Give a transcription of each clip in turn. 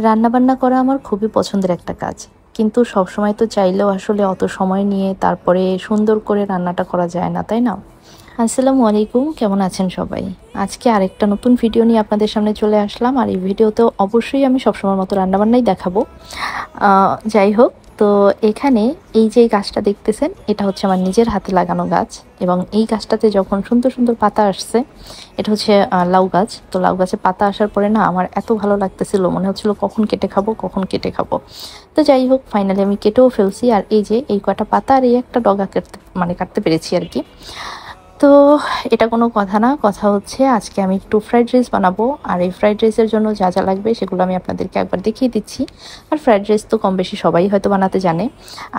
রান্নাবান্না করা আমার খুবই পছন্দের একটা কাজ। কিন্তু সবসময় তো চাইলেও আসলে অত সময় নিয়ে তারপরে সুন্দর করে রান্নাটা করা যায় না, তাই না? আসসালামু আলাইকুম, কেমন আছেন সবাই? আজকে আরেকটা নতুন ভিডিও নিয়ে আপনাদের সামনে চলে আসলাম। আর এই ভিডিওতেও অবশ্যই আমি সবসময়ের মতো রান্নাবান্নাই দেখাবো। যাই হোক, তো এখানে এই যে গাছটা দেখতেছেন, এটা হচ্ছে আমার নিজের হাতে লাগানো গাছ। এবং এই গাছটাতে যখন সুন্দর সুন্দর পাতা আসছে, এটা হচ্ছে লাউ গাছ। তো লাউ গাছে পাতা আসার পরে না আমার এত ভালো লাগতেছিল, মনে হচ্ছিল কখন কেটে খাবো, কখন কেটে খাবো। তো যাই হোক, ফাইনালি আমি কেটেও ফেলছি। আর এই যে এই কটা পাতা আর এই একটা ডগা কাটতে পেরেছি আর কি। তো এটা কোনো কথা না, কথা হচ্ছে আজকে আমি একটু ফ্রাইড রাইস বানাবো। আর এই ফ্রাইড রাইসের জন্য যা যা লাগবে সেগুলো আমি আপনাদেরকে একবার দেখিয়ে দিচ্ছি। আর ফ্রাইড রাইস তো কম বেশি সবাই হয়তো বানাতে জানে।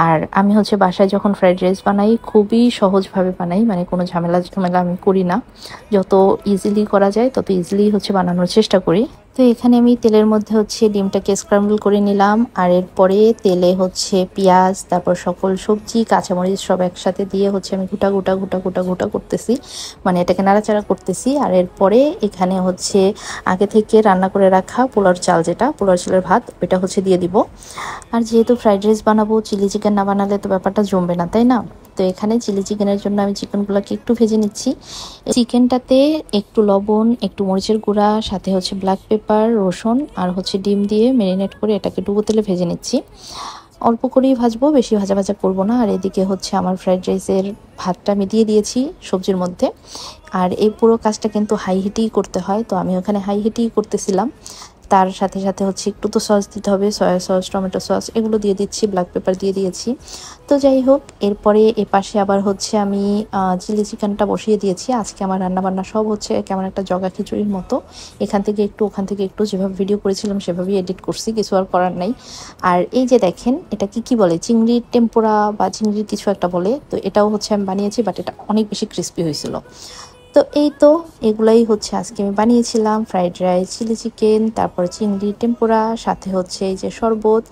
আর আমি হচ্ছে বাসায় যখন ফ্রাইড রাইস বানাই খুবই সহজভাবে বানাই, মানে কোনো ঝামেলা ঝামেলা আমি করি না। যত ইজিলি করা যায় তত ইজিলি হচ্ছে বানানোর চেষ্টা করি। তো এখানে আমি তেলের মধ্যে হচ্ছে ডিমটাকে স্ক্রাম্বল করে নিলাম। আর এরপরে তেলে হচ্ছে পেঁয়াজ, তারপর সকল সবজি, কাঁচামরিচ সব একসাথে দিয়ে হচ্ছে আমি ঘুটা করতেছি, মানে এটাকে নাড়াচাড়া করতেছি। আর এরপরে এখানে হচ্ছে আগে থেকে রান্না করে রাখা পোলার চাল, যেটা পোলার চালের ভাত, ওইটা হচ্ছে দিয়ে দিব। আর যেহেতু ফ্রাইড রাইস বানাবো, চিলি চিকেন না বানালে তো ব্যাপারটা জমবে না, তাই না? তো এখানে চিলি চিকেনের জন্য আমি চিকেনগুলোকে একটু ভেজে নিচ্ছি। চিকেনটাতে একটু লবণ, একটু মরিচের গুঁড়া, সাথে হচ্ছে ব্ল্যাক পেপার, রসুন আর হচ্ছে ডিম দিয়ে ম্যারিনেট করে এটাকে ডুবো তেলে ভেজে নিচ্ছি। অল্প করেই ভাজবো, বেশি ভাজা ভাজা করবো না। আর এদিকে হচ্ছে আমার ফ্রাইড রাইসের ভাতটা আমি দিয়ে দিয়েছি সবজির মধ্যে। আর এই পুরো কাজটা কিন্তু হাই হিটেই করতে হয়, তো আমি ওখানে হাই হিটেই করতেছিলাম। তার সাথে সাথে হচ্ছে একটু তো সস দিতে হবে, সয়া সস, টমেটো সস এগুলো দিয়ে দিচ্ছি, ব্ল্যাক পেপার দিয়ে দিয়েছি। তো যাই হোক, এরপরে এপাশে আবার হচ্ছে আমি চিলি চিকেনটা বসিয়ে দিয়েছি। আজকে আমার রান্নাবান্না সব হচ্ছে কেমন একটা জগা খিচুড়ির মতো, এখান থেকে একটু ওখান থেকে একটু, যেভাবে ভিডিও করেছিলাম সেভাবেই এডিট করছি, কিছু আর করার নাই। আর এই যে দেখেন, এটা কি বলে, চিংড়ির টেম্পোরা বা চিংড়ির কিছু একটা বলে, তো এটাও হচ্ছে আমি বানিয়েছি, বাট এটা অনেক বেশি ক্রিস্পি হয়েছিল। তো এই তো, এগুলাই হচ্ছে আজকে আমি বানিয়েছিলাম, ফ্রাইড রাইস, চিলি চিকেন, তারপর চিংড়ি টেম্পুরা, সাথে হচ্ছে এই যে শরবত।